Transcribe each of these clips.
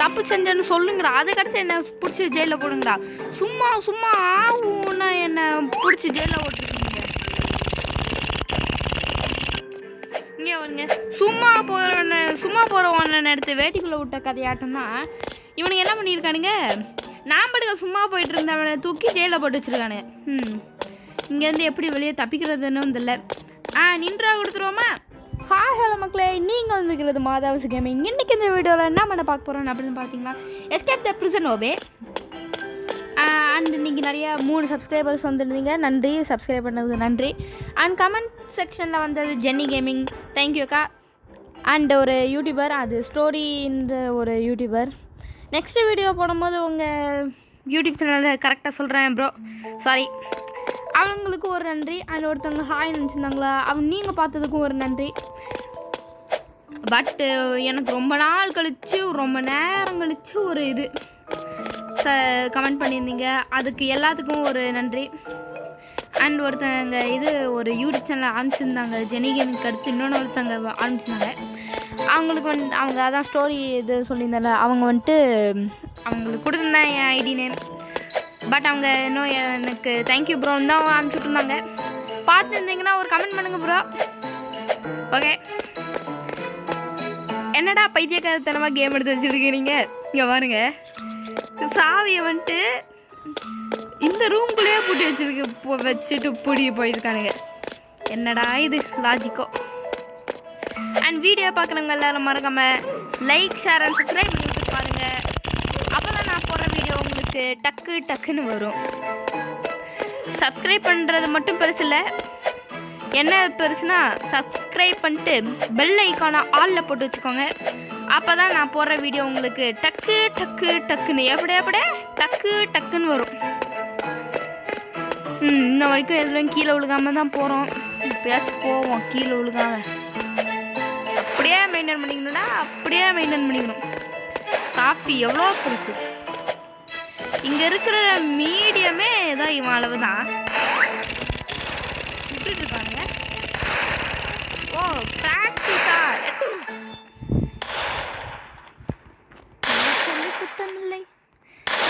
தப்பு செஞ்சேன்னு சொல்லுங்கடா. அதுக்கடுத்து என்ன பிடிச்சி ஜெயிலில் போடுங்கடா. சும்மா சும்மா ஆகும்னா என்னை பிடிச்சி ஜெயிலில் ஓட்டுருக்கீங்க. இங்கே வருங்க, சும்மா போகிறவன எடுத்து வேட்டிக்குள்ளே விட்ட கதையாட்டம்னா இவனுக்கு என்ன பண்ணியிருக்கானுங்க, நான் படுக்க சும்மா போயிட்டு இருந்தவனை தூக்கி ஜெயிலில் போட்டு வச்சுருக்கானுங்க. இங்கேருந்து எப்படி வெளியே தப்பிக்கிறதுன்னு தெரியல. நின்றா கொடுத்துருவோமா? ஹலோ மக்களே, நீங்கள் வந்துருக்கிறது மாதாவஸ் கேமிங். இன்றைக்கி இந்த வீடியோவில் என்ன பண்ண பார்க்க போகிறோம் அப்படின்னு பார்த்தீங்கன்னா, எஸ்கேப் த பிரிசன் ஓபே. அண்ட் இன்றைக்கி நிறையா 3 சப்ஸ்கிரைபர்ஸ் வந்துருந்தீங்க. நன்றி, சப்ஸ்கிரைப் பண்ணதுக்கு நன்றி. அண்ட் கமெண்ட் செக்ஷனில் வந்தது ஜென்னி கேமிங், தேங்க்யூக்கா. அண்ட் ஒரு யூடியூபர், அது ஸ்டோரின்ற ஒரு யூடியூபர். நெக்ஸ்ட்டு வீடியோ போடும்போது உங்கள் யூடியூப் சேனலில் கரெக்டாக சொல்கிறேன் ப்ரோ, சாரி. அவங்களுக்கு ஒரு நன்றி. அண்ட் ஒருத்தவங்க ஹாய் நினச்சிருந்தாங்களா, நீங்கள் பார்த்ததுக்கும் ஒரு நன்றி. பட்டு எனக்கு ரொம்ப நாள் கழித்து ரொம்ப நேரம் கழித்து ஒரு இது கமெண்ட் பண்ணியிருந்தீங்க, அதுக்கு எல்லாத்துக்கும் ஒரு நன்றி. அண்ட் ஒருத்தங்க இது ஒரு யூடியூப் சேனல் ஆரம்பிச்சிருந்தாங்க, ஜெனி கேமிங்க்கு அடுத்து இன்னொன்று ஒருத்தங்க ஆரம்பிச்சிருந்தாங்க. அவங்களுக்கு அவங்க அதான் ஸ்டோரி இது சொல்லியிருந்தால, அவங்க அவங்களுக்கு கொடுத்துருந்தேன் என் ஐடி நேம். பட் அவங்க இன்னும் எனக்கு தேங்க்யூ ப்ரோன்னு தான் அனுப்பிச்சுட்ருந்தாங்க. பார்த்துருந்தீங்கன்னா ஒரு கமெண்ட் பண்ணுங்கள் ப்ரோ. ஓகே, என்னடா பைத்தியக்காரத்தனமாக கேம் எடுத்து வச்சுருக்கீங்க. இங்கே பாருங்க, சாவியை இந்த ரூம்குள்ளேயே பூட்டி வச்சுட்டு பூட்டி போயிருக்கானுங்க. என்னடா இது லாஜிக்கோ. அண்ட் வீடியோ பார்க்குறவங்க எல்லோரும் மறக்காமல் லைக், ஷேர் அண்ட் சப்ஸ்கிரைப் பண்ணிட்டு பாருங்கள். அப்போ தான் நான் போடுற வீடியோ உங்களுக்கு டக்குன்னு வரும். சப்ஸ்கிரைப் பண்ணுறது மட்டும் பெருசு இல்லை, என்ன பெருசுனா சப்ஸ்கிரைப் பண்ணிட்டு பெல் ஐக்கானை ஆலில் போட்டு வச்சுக்கோங்க. அப்போ தான் நான் போடுற வீடியோ உங்களுக்கு டக்குன்னு எப்படியே டக்குன்னு வரும். இன்ன வரைக்கும் எதுலையும் கீழே விழுகாமல் தான் போகிறோம். இப்போயாச்சும் போவோம் கீழே விழுகாமல். அப்படியே மெயின்டைன் பண்ணிக்கணும்னா அப்படியே மெயின்டைன் பண்ணிக்கணும். காஃபி எவ்வளோ பெருசு. இங்கே இருக்கிற மீடியமே தான் இவன் அளவு தான். விட்டுருக்கானுங்க. ஓ ப்ராக்டிஸா?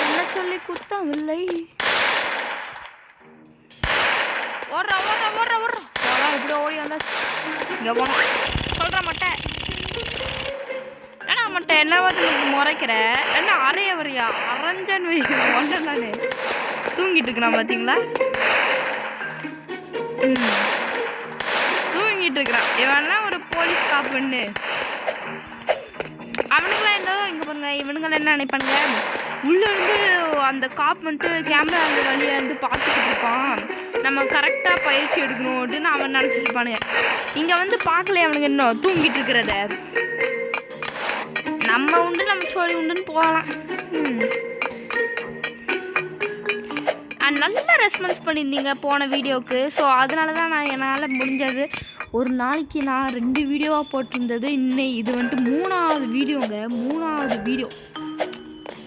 என்ன சொல்லி குத்தமில்லை. ஓடுறா இப்படி ஓடி வந்தா இங்கே போனோம். சொல்கிற மாட்டேன் ஏன்னா மட்டும் என்ன பார்த்து முறைக்கிற என்ன அறைய வரையா அரைஞ்சன்னு ஒன்று நான் தூங்கிட்டு இருக்கிறான் பார்த்தீங்களா. தூங்கிட்டு இருக்கிறான் இவன்லாம் ஒரு போலீஸ் காப்புன்னு. அவனுங்களாம் என்ன இங்கே பாருங்க, இவனுங்களாம் என்ன நினைப்பானுங்க, உள்ளேருந்து அந்த காப் கேமரா அந்த வழியாக பார்த்துக்கிட்டு இருப்பான், நம்ம கரெக்டாக பயிற்சி எடுக்கணும் அப்படின்னு அவன் நினச்சிருப்பானுங்க. இங்கே பார்க்கல அவனுங்க இன்னும் தூங்கிட்டு இருக்கிறத. நம்ம உண்டு நம்ம சோழி உண்டுன்னு போகலாம். நல்லா ரெஸ்பான்ஸ் பண்ணியிருந்தீங்க போன வீடியோவுக்கு. ஸோ அதனால தான் நான் என்னால் முடிஞ்சது ஒரு நாளைக்கு நான் 2 வீடியோவாக போட்டிருந்தது. இன்னும் இது 3ஆவது வீடியோங்க. 3ஆவது வீடியோ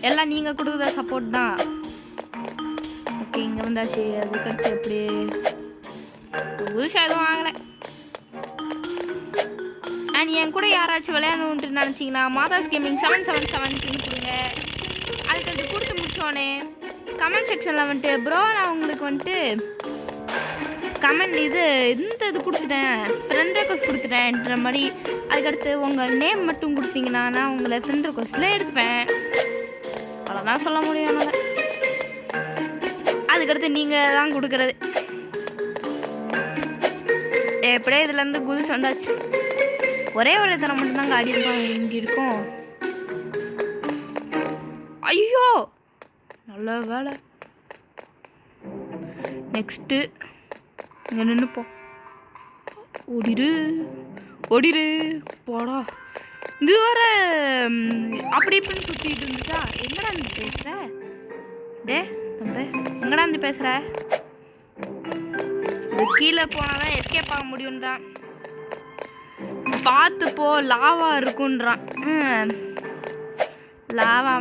எல்லாம் நீங்கள் கொடுக்குற சப்போர்ட் தான். ஓகே, இங்கே வந்தாச்சு. அதுக்கடுத்து எப்படி புதுசாக எதுவும் வாங்கலை. அண்ட் என் கூட யாராச்சும் விளையாடணுன்ட்டு நினச்சிங்கன்னா மாதாஸ் கேமிங் 777 கொடுங்க. அதுக்கடுத்து கொடுத்து முடிச்சோடனே கமெண்ட் செக்ஷனில் ப்ரோ நான் உங்களுக்கு கமெண்ட் இது கொடுத்துட்டேன், ஃப்ரெண்ட் ரெக்வஸ்ட் கொடுத்துட்டேன்ற மாதிரி. அதுக்கடுத்து உங்கள் நேம் மட்டும் கொடுத்தீங்கன்னா நான் உங்களை ஃப்ரெண்ட் ரெக்வஸ்ட்டில் எடுத்துப்பேன். அவ்வளோதான் சொல்ல முடியும். அதுக்கடுத்து நீங்கள் தான் கொடுக்குறது. எப்படியே இதுலேருந்து குதிச்சு வந்தாச்சு. ஒரே தரம் மட்டும்தாங்க ஆடி இருப்பாங்க இங்கே இருக்கும். ஐயோ நல்ல வேலை. நெக்ஸ்ட்டு இங்கே நின்றுப்போம். ஓடிரு போடா. இது வர அப்படி இப்படின்னு சுற்றிட்டு இருந்துச்சா. எங்கடா இருந்து பேசுகிற தம்பி, எங்கடா இருந்து பேசுகிற? இது கீழே போனாதான் எஸ்கேப் ஆக முடியுன்றான். பார்த்து போ, லாவா இருக்குன்றான். லாவா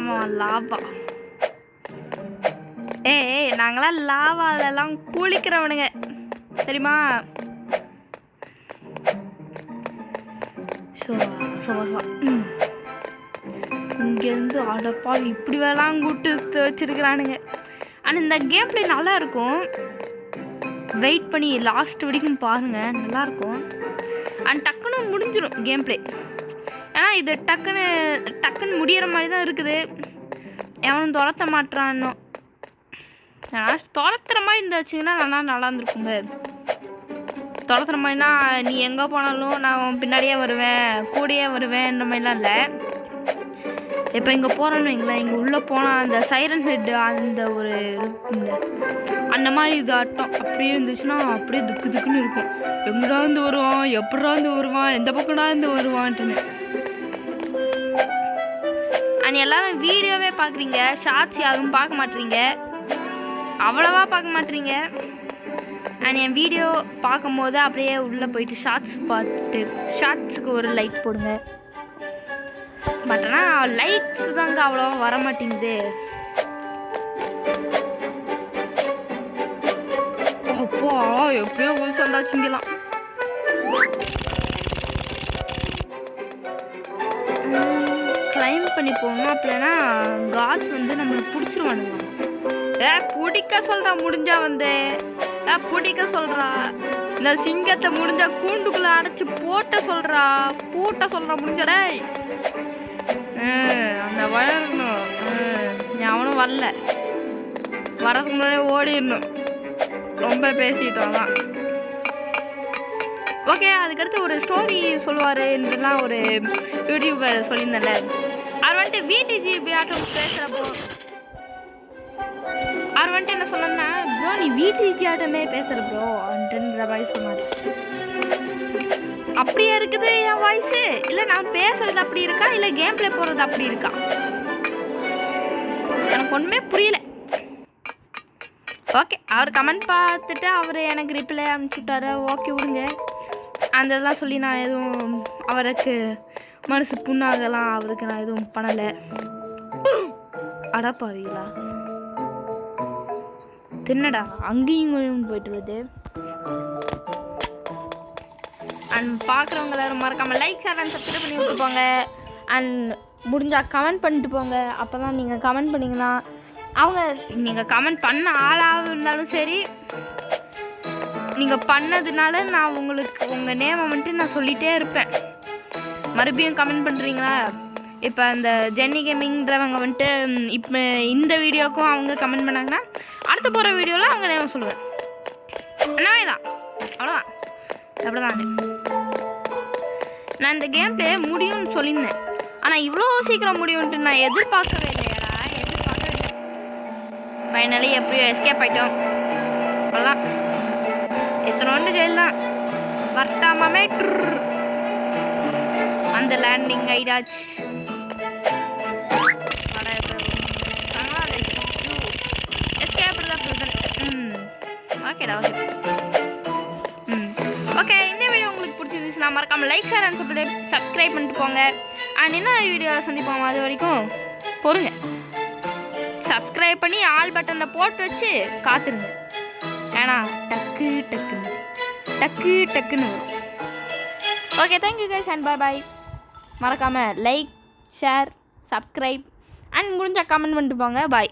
ஏய், நாங்களாம் லாவாலெல்லாம் குளிக்கிறவனுங்க தெரியுமா? இங்கேருந்து அடப்பா இப்படி வேளாம் கூட்டு வச்சிருக்கிறானுங்க. ஆனால் இந்த கேம் பிளே நல்லாயிருக்கும், வெயிட் பண்ணி லாஸ்ட் வரைக்கும் பாருங்கள், நல்லாயிருக்கும். அண்ட் டக்குன்னு முடிஞ்சிடும் கேம் பிளே. ஏன்னா இது டக்குன்னு முடிகிற மாதிரி தான் இருக்குது. எவனும் துரத்த மாட்டான். இன்னும் துரத்துற மாதிரி இருந்துச்சுங்கன்னா நல்லா இருந்திருக்குங்க. துரத்துற மாதிரினா நீ எங்கே போனாலும் நான் பின்னாடியே வருவேன், கூடயே வருவேன், இந்த மாதிரிலாம் இல்லை. இப்போ இங்கே போகிறோன்னு வைங்களேன், இங்கே உள்ளே போனால் அந்த சைரன் ஹெட்டு அந்த ஒரு அந்த மாதிரி இது ஆட்டம் அப்படியே இருந்துச்சுன்னா அப்படியே திக்குன்னு இருக்கும். எங்கடா இருந்து வருவான், எப்படா இருந்து வருவான், எந்த பக்கம்டா இருந்து வருவான்ட்டுன்னு. அண்ட் எல்லாரும் வீடியோவே பார்க்குறீங்க, ஷார்ட்ஸ் யாரும் பார்க்க மாட்டீங்க, அவ்வளோவா பார்க்க மாட்டீங்க. அண்ட் என் வீடியோ பார்க்கும்போது அப்படியே உள்ளே போயிட்டு ஷார்ட்ஸ் பார்த்துட்டு ஷார்ட்ஸுக்கு ஒரு லைக் போடுங்க. பட் ஆனால் லைக்ஸ் தாங்க அவ்வளோவா வர மாட்டேங்குது. அப்பா எப்படியோ குதிச்சு வந்தாச்சுங்கலாம். கிளைம் பண்ணி போகணும். அப்படின்னா காட்ஸ் வந்து நம்மளை பிடிச்சிருவானுங்க. பிடிக்க சொல்கிறா முடிஞ்சா வந்து பிடிக்க சொல்கிறா. இந்த சிங்கத்தை முடிஞ்சா கூண்டுக்குள்ளே அடைச்சி பூட்ட சொல்கிறா முடிஞ்சடே. அந்த வளரணும். அவனும் வரல, வரதுக்கு முன்னாடி ஓடிடணும். ரொம்ப பேசிட்டோம் தான். ஓகே, அதுக்கடுத்து ஒரு ஸ்டோரி சொல்லுவாருன்றலாம் ஒரு யூடியூபர் சொல்லியிருந்தேன்ல. அவர் வந்துட்டு VTGB ஆட்டம் பேசுகிறப்போ அவர் வந்துட்டு என்ன சொன்னா, ப்ரோ நீ VTG ஆட்டமே பேசுகிற ப்ரோ அப்படின்ற மாதிரி சொன்னார். அப்படியே இருக்குது என் வாய்ஸு, இல்லை நான் பேசுறது அப்படி இருக்கா, இல்லை கேம் பிளே போடுறது அப்படி இருக்கா, எனக்கு ஒன்றுமே புரியல. ஓகே, அவர் கமெண்ட் பார்த்துட்டு அவர் எனக்கு ரிப்ளை அனுப்பிச்சுட்டாரு. ஓகே விடுங்க, அந்த இதெல்லாம் சொல்லி நான் எதுவும் அவருக்கு மனசு புண்ணாகலாம் அவருக்கு நான் எதுவும் பண்ணலை. அடப்பாவீங்களா தின்னடா அங்கேயும் போயிட்டு வருது. அண்ட் பார்க்குறவங்க எல்லாரும் மறக்காமல் லைக் ஷேர் அண்ட் சப்ஸ்கிரைப் பண்ணி விட்டுருப்பாங்க. அண்ட் முடிஞ்சால் கமெண்ட் பண்ணிட்டு போங்க. அப்போ தான் நீங்கள் கமெண்ட் பண்ணிங்கன்னா அவங்க நீங்கள் கமெண்ட் பண்ண ஆளாக இருந்தாலும் சரி, நீங்கள் பண்ணதுனால நான் உங்களுக்கு உங்கள் நேமை வந்துட்டு நான் சொல்லிகிட்டே இருப்பேன். மறுபடியும் கமெண்ட் பண்ணுறீங்களா, இப்போ அந்த ஜென்னி கேமிங்கிறவங்க வந்துட்டு இப்போ இந்த வீடியோக்கும் அவங்க கமெண்ட் பண்ணாங்கன்னா அடுத்து போகிற வீடியோவில் அவங்க நேம் சொல்லுவேன். என்னவே தான், அவ்வளோதான். அப்படிதான் நான் இந்த கேம் பிளே முடியும்னு சொல்லியிருந்தேன். ஆனால் இவ்வளோ சீக்கிரம் முடியும்ன்ட்டு நான் எதிர்பார்க்கவே இல்லையாடா, எதிர்பார்க்கவே இல்லை. ஃபைனலி எப்படியோ எஸ்கேப் ஆகிட்டோம். அவ்வளோதான், எத்தனோண்டு ஜெயில் தான் வரட்டாமே. அந்த லேண்டிங் ஆயிடாச்சு. ஓகே, இந்த வீடியோ உங்களுக்கு பிடிச்சிருந்துச்சுன்னா மறக்காமல் லைக் ஷேர் அண்ட் சப்ஸ்கிரைப் பண்ணிட்டு போங்க. அண்ட் என்ன வீடியோவில் சந்திப்போம், அது வரைக்கும் பொறுங்க. சப்ஸ்கிரைப் பண்ணி ஆல் பட்டனை போட்டு வச்சு காத்துருங்க. ஏன்னா டக்குன்னு வரும். ஓகே, தேங்க்யூ கைஸ் அண்ட் பாய். மறக்காமல் லைக் ஷேர் சப்ஸ்கிரைப் அண்ட் முடிஞ்சால் கமெண்ட் பண்ணிட்டு போங்க. பாய்.